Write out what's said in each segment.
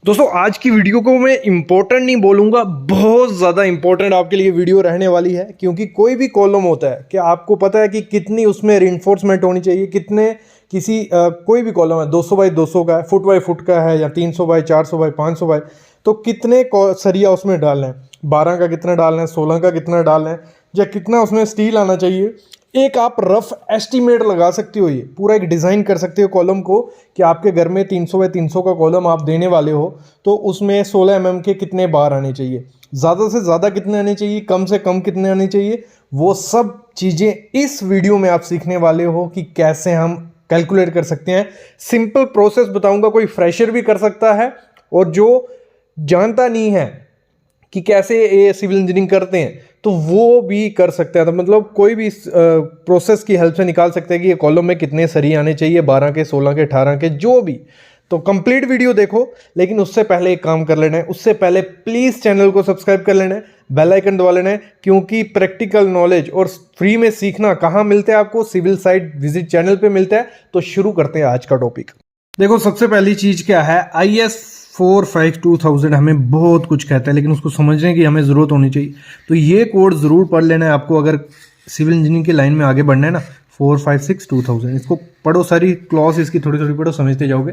दोस्तों आज की वीडियो को मैं इंपॉर्टेंट नहीं बोलूँगा, बहुत ज़्यादा इंपॉर्टेंट आपके लिए वीडियो रहने वाली है। क्योंकि कोई भी कॉलम होता है कि आपको पता है कि कितनी उसमें रिइंफोर्समेंट होनी चाहिए, कितने कोई भी कॉलम है 200 बाई 200 का है, फुट बाई फुट का है, या 300 बाई 400 बाई 500 बाई, तो कितने सरिया उसमें डालना है, 12 का कितना डालना है, 16 का कितना डालना है, या कितना उसमें स्टील आना चाहिए। एक आप रफ एस्टीमेट लगा सकते हो, ये पूरा एक डिज़ाइन कर सकते हो कॉलम को कि आपके घर में 300 बाई 300 का कॉलम आप देने वाले हो, तो उसमें 16 mm के कितने बार आने चाहिए, ज़्यादा से ज़्यादा कितने आने चाहिए, कम से कम कितने आने चाहिए। वो सब चीज़ें इस वीडियो में आप सीखने वाले हो कि कैसे हम कैलकुलेट कर सकते हैं। सिंपल प्रोसेस बताऊंगा, कोई फ्रेशर भी कर सकता है, और जो जानता नहीं है कि कैसे ये सिविल इंजीनियरिंग करते हैं तो वो भी कर सकते हैं। तो मतलब कोई भी प्रोसेस की हेल्प से निकाल सकते हैं कि ये कॉलम में कितने सरिये आने चाहिए, 12 के, 16 के, 18 के, जो भी। तो कंप्लीट वीडियो देखो, लेकिन उससे पहले एक काम कर लेना है। उससे पहले प्लीज़ चैनल को सब्सक्राइब कर लेना है, बेल आइकन दबा लेना है, क्योंकि प्रैक्टिकल नॉलेज और फ्री में सीखना कहाँ मिलता है आपको? सिविल साइट विजिट चैनल पे मिलता है। तो शुरू करते हैं आज का टॉपिक। देखो सबसे पहली चीज़ क्या है, IS 452,000 हमें बहुत कुछ कहता है, लेकिन उसको समझने की हमें ज़रूरत होनी चाहिए। तो ये कोड ज़रूर पढ़ लेना है आपको, अगर सिविल इंजीनियरिंग की लाइन में आगे बढ़ना है ना। 456-2000 इसको पढ़ो, सारी क्लॉज इसकी थोड़ी थोड़ी पढ़ो, समझते जाओगे।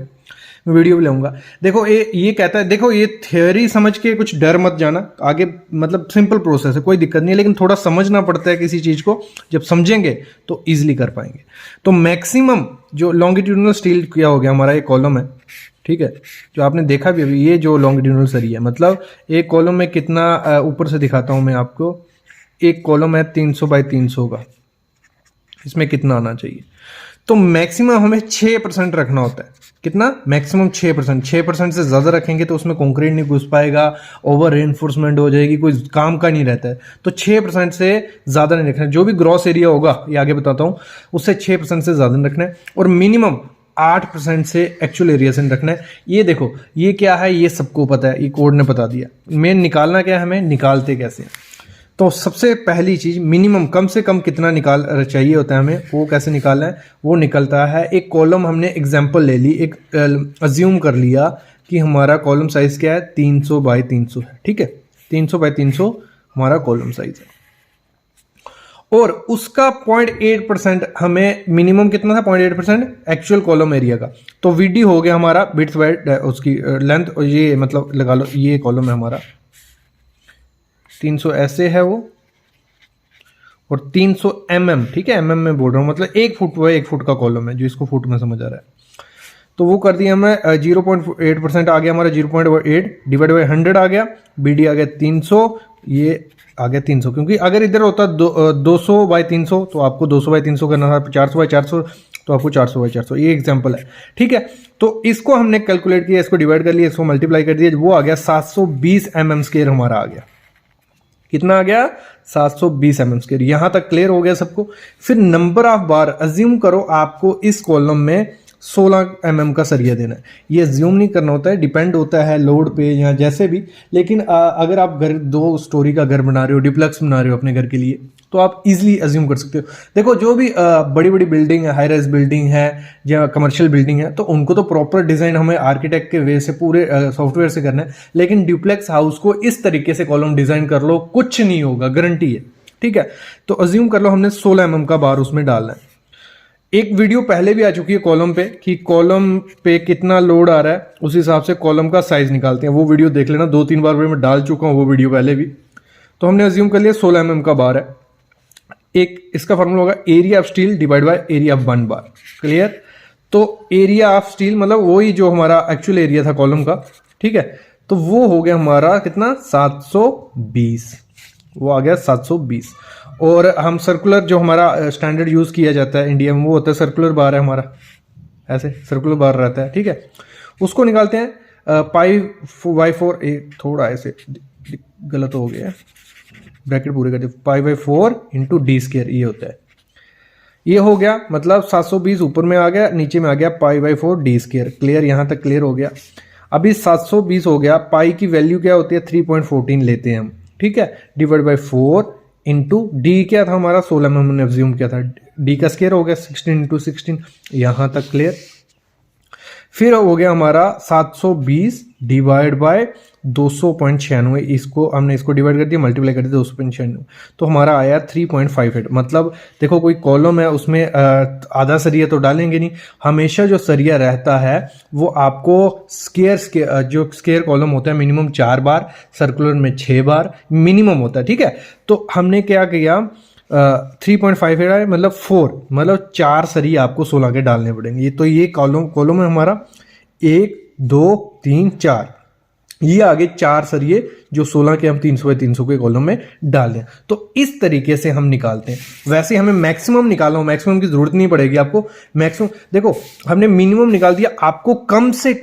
मैं वीडियो भी लाऊंगा। देखो ये कहता है, देखो ये थ्योरी समझ के कुछ डर मत जाना आगे, मतलब सिंपल प्रोसेस है, कोई दिक्कत नहीं है, लेकिन थोड़ा समझना पड़ता है किसी चीज़ को। जब समझेंगे तो ईजिली कर पाएंगे। तो मैक्सिमम जो लॉन्गिट्यूडनल स्टील क्या हो गया हमारा, एक कॉलम है, ठीक है, जो आपने देखा भी अभी, ये जो लॉन्गिट्यूडनल सरिया है, मतलब एक कॉलम में कितना, ऊपर से दिखाता हूं मैं आपको। एक कॉलम है 300 बाई 300 का, इसमें कितना आना चाहिए? तो मैक्सिमम हमें 6% रखना होता है। कितना? मैक्सिमम 6%। 6% से ज़्यादा रखेंगे तो उसमें कंक्रीट नहीं घुस पाएगा, ओवर रेनफोर्समेंट हो जाएगी, कोई काम का नहीं रहता है। तो 6% से ज़्यादा नहीं रखना है। जो भी ग्रॉस एरिया होगा, ये आगे बताता हूँ, उससे 6% से ज़्यादा नहीं रखना है। और मिनिमम 8% से एक्चुअल एरिया से रखना है। ये देखो, ये क्या है, ये सबको पता है, ये कोड ने बता दिया। मेन निकालना क्या है, हमें निकालते कैसे हैं। तो सबसे पहली चीज, मिनिमम कम से कम कितना निकाल चाहिए होता है हमें, वो कैसे निकालना है, वो निकलता है। एक कॉलम हमने एग्जांपल ले ली, एक अज्यूम कर लिया कि हमारा कॉलम साइज क्या है, 300 बाई 300 है, ठीक है। 300 बाई 300 हमारा कॉलम साइज है, और उसका 0.8% हमें मिनिमम कितना था, 0.8% एक्चुअल कॉलम एरिया का। तो VD हो गया हमारा बिट्स बाय उसकी लेंथ, और ये मतलब लगा लो, ये कॉलम है हमारा 300 ऐसे है वो, और 300 mm, ठीक है, mm में बोल रहा हूँ, मतलब 1 फुट वो 1 फुट का कॉलम है, जो इसको फुट में समझ आ रहा है। तो वो कर दिया हमें 0.8% आ गया हमारा, 0.8 डिवाइड बाई 100 आ गया। BD आ गया 300, ये आ गया 300, क्योंकि अगर इधर होता 200 बाई 300 तो आपको 200 बाई 300 करना था, 400 बाई 400 तो आपको 400 बाई 400। ये एग्जाम्पल है, ठीक है। तो इसको हमने कैलकुलेट किया, इसको डिवाइड कर लिया, इसको मल्टीप्लाई कर दिया, वो आ गया 720 mm स्क्वायर हमारा आ गया। कितना आ गया? 720 mm स्क्वायर। यहां तक क्लियर हो गया सबको। फिर नंबर ऑफ बार अज्यूम करो, आपको इस कॉलम में 16 mm का सरिया देना है। ये अज्यूम नहीं करना होता है, डिपेंड होता है लोड पे या जैसे भी। लेकिन अगर आप घर 2 स्टोरी का घर बना रहे हो, डिप्लेक्स बना रहे हो अपने घर के लिए, तो आप इजीली अज्यूम कर सकते हो। देखो जो भी बड़ी बड़ी बिल्डिंग है, हाई राइज बिल्डिंग है या कमर्शियल बिल्डिंग है, तो उनको तो प्रॉपर डिजाइन हमें आर्किटेक्ट के वे से, पूरे सॉफ्टवेयर से करना है। लेकिन ड्यूप्लेक्स हाउस को इस तरीके से कॉलम डिजाइन कर लो, कुछ नहीं होगा, गारंटी है, ठीक है। तो अज्यूम कर लो हमने 16 mm का बार उसमें डालना है। एक वीडियो पहले भी आ चुकी है कॉलम पे, कि कॉलम पे कितना लोड आ रहा है, उस हिसाब से कॉलम का साइज निकालते हैं। वो वीडियो देख लेना, 2-3 बार मैं डाल चुका हूं वो वीडियो पहले भी। तो हमने अज्यूम कर लिया 16 mm का बार है। एक इसका फॉर्मूला होगा area of steel divide by area of 1 bar. Clear? तो एरिया ऑफ स्टील मतलब वही जो हमारा एक्चुअल एरिया था कॉलम का, ठीक है। तो वो हो गया हमारा कितना, 720। वो आ गया 720। और हम सर्कुलर, जो हमारा स्टैंडर्ड यूज किया जाता है इंडिया में, वो होता है सर्कुलर बार है हमारा, ऐसे सर्कुलर बार रहता है, ठीक है। उसको निकालते हैं π/4, थोड़ा ऐसे गलत हो गया, ब्रैकेट पूरे कर दे, π/4 इंटू d², ये होता है। ये हो गया, मतलब 720 ऊपर में आ गया, नीचे में आ गया π/4 d²। क्लियर? यहां तक क्लियर हो गया। अभी 720 हो गया, पाई की वैल्यू क्या होती है, 3.14 लेते हैं हम, ठीक है, डिवाइड बाई 4 इंटू डी क्या था हमारा, 16 में हमने अज्यूम किया था, डी का स्क्वायर हो गया 16 इंटू 16। यहां तक क्लियर? फिर हो गया हमारा 720 डिवाइड बाय 200.96, इसको हमने इसको डिवाइड कर दिया, मल्टीप्लाई कर दिया 296, तो हमारा आया 3.58। मतलब देखो कोई कॉलम है उसमें आधा सरिया तो डालेंगे नहीं, हमेशा जो सरिया रहता है वो आपको जो स्क्वायर कॉलम होता है मिनिमम 4 बार, सर्कुलर में 6 बार मिनिमम होता है, ठीक है। तो हमने क्या किया 3.58 है मतलब 4, मतलब 4 सरिया आपको 16 के डालने पड़ेंगे। तो ये कॉलम है हमारा 1 2 3 4, ये आगे 4 सरिये जो 16 के हम 300 बाई 300 के कॉलम में डाल दें। तो इस तरीके से हम निकालते हैं। वैसे हमें मैक्सिमम निकालना हो, मैक्सिमम की जरूरत नहीं पड़ेगी आपको। मैक्सिमम देखो हमने मिनिमम निकाल दिया, आपको कम से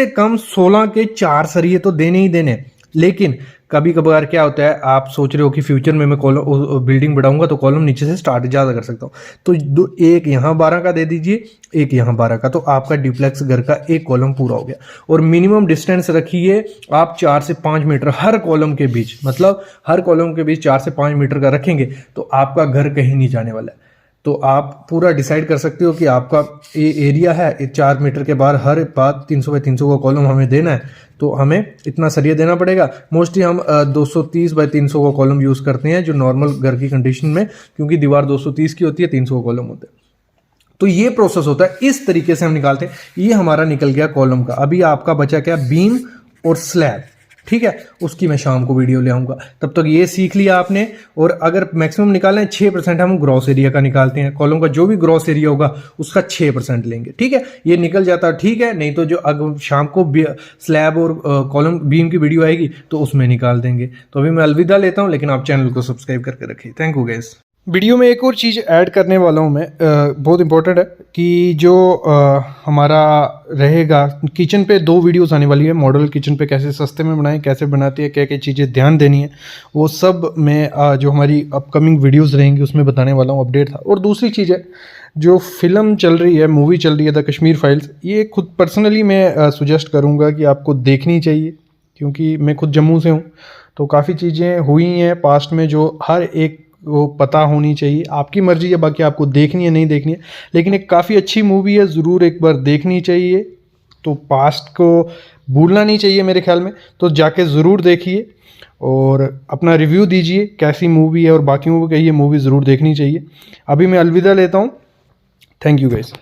कम 16 के 4 सरिये तो देने ही देने। लेकिन कभी कभार क्या होता है, आप सोच रहे हो कि फ्यूचर में मैं कॉलम बिल्डिंग बढ़ाऊंगा तो कॉलम नीचे से स्टार्ट ज़्यादा कर सकता हूँ, तो एक यहाँ 12 का दे दीजिए, एक यहाँ 12 का, तो आपका डिप्लेक्स घर का एक कॉलम पूरा हो गया। और मिनिमम डिस्टेंस रखिए आप 4 से 5 मीटर हर कॉलम के बीच, मतलब हर कॉलम के बीच 4 से 5 मीटर का रखेंगे तो आपका घर कहीं नहीं जाने वाला है। तो आप पूरा डिसाइड कर सकते हो कि आपका ये एरिया है 4 मीटर के बाहर, हर बात 300 बाई 300 का कॉलम हमें देना है, तो हमें इतना सरिया देना पड़ेगा। मोस्टली हम 230 बाई 300 का कॉलम यूज़ करते हैं जो नॉर्मल घर की कंडीशन में, क्योंकि दीवार 230 की होती है, 300 का कॉलम होता है। तो ये प्रोसेस होता है, इस तरीके से हम निकालते हैं। ये हमारा निकल गया कॉलम का। अभी आपका बचा क्या, बीम और स्लैब, ठीक है, उसकी मैं शाम को वीडियो ले आऊंगा। तब तक ये सीख लिया आपने। और अगर मैक्सिमम निकालना है 6% हम ग्रॉस एरिया का निकालते हैं, कॉलम का जो भी ग्रॉस एरिया होगा उसका 6% लेंगे, ठीक है। ये निकल जाता है, ठीक है, नहीं तो जो अगर शाम को स्लैब और कॉलम बीम की वीडियो आएगी तो उसमें निकाल देंगे। तो अभी मैं अलविदा लेता हूँ, लेकिन आप चैनल को सब्सक्राइब करके रखिए। Thank you guys. वीडियो में एक और चीज़ ऐड करने वाला हूँ मैं, बहुत इंपॉर्टेंट है कि जो हमारा रहेगा किचन पे 2 वीडियोस आने वाली है। मॉडल किचन पे कैसे सस्ते में बनाएं, कैसे बनाते हैं, क्या क्या चीज़ें ध्यान देनी है, वो सब मैं जो हमारी अपकमिंग वीडियोस रहेंगी उसमें बताने वाला हूँ, अपडेट था। और दूसरी चीज़ है, जो फिल्म चल रही है, मूवी चल रही है द कश्मीर फाइल्स, ये खुद पर्सनली मैं सुजेस्ट करूँगा कि आपको देखनी चाहिए, क्योंकि मैं खुद जम्मू से हूँ। तो काफ़ी चीज़ें हुई हैं पास्ट में जो हर एक वो पता होनी चाहिए। आपकी मर्जी है, बाकी आपको देखनी है नहीं देखनी है, लेकिन एक काफ़ी अच्छी मूवी है, ज़रूर एक बार देखनी चाहिए। तो पास्ट को भूलना नहीं चाहिए मेरे ख्याल में, तो जाके ज़रूर देखिए और अपना रिव्यू दीजिए कैसी मूवी है, और बाकी मूवी का ये मूवी ज़रूर देखनी चाहिए। अभी मैं अलविदा लेता हूँ। Thank you guys.